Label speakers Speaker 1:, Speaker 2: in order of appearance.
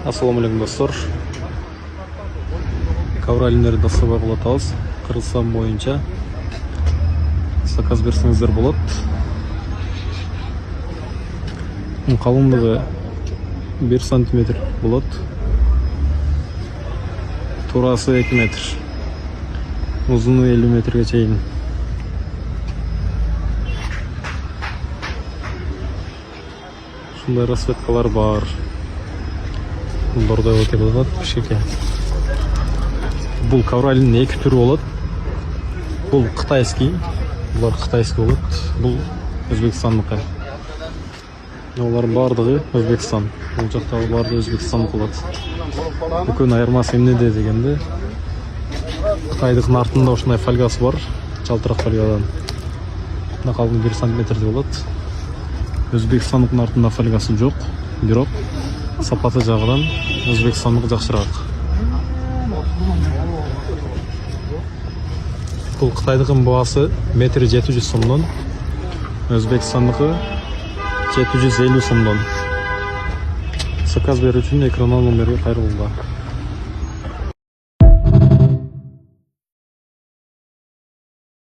Speaker 1: Ассаламу алейкум достор. Ковролиндерди дастабай кылып атабыз. Кыргызстан боюнча заказ берсеңиздер болот. Калыңдыгы 1 сантиметр болот. Турасы 2 метр. Узуну 50 метрге чейин. Шундай расцветкалар бар. Бордой өте болот, кичике. Бул ковролиндин 2 түрү болот. Бул кытайский, булар кытайский болот. Бул Өзбекстандыкы. Олардын бардыгы Өзбекстан. Бул жактагы бардыгы Өзбекстан болот. Экөөнүн айырмасы эмнеде дегенде, Кытайдыкынын артында ушундай фольгасы бар, жалтырак фольгадан. Мына калгы 1 сантиметрдей болот. Өзбекстандыкынын артында фольгасы жок, бирок сапаты жагынан Өзбекстандыкы жакшыраак. Бул Кытайдыкынын баасы метри 700 сомдон, Өзбекстандыкы 750 сомдон. Заказ берүү үчүн экрандан номерге кайрылгыла.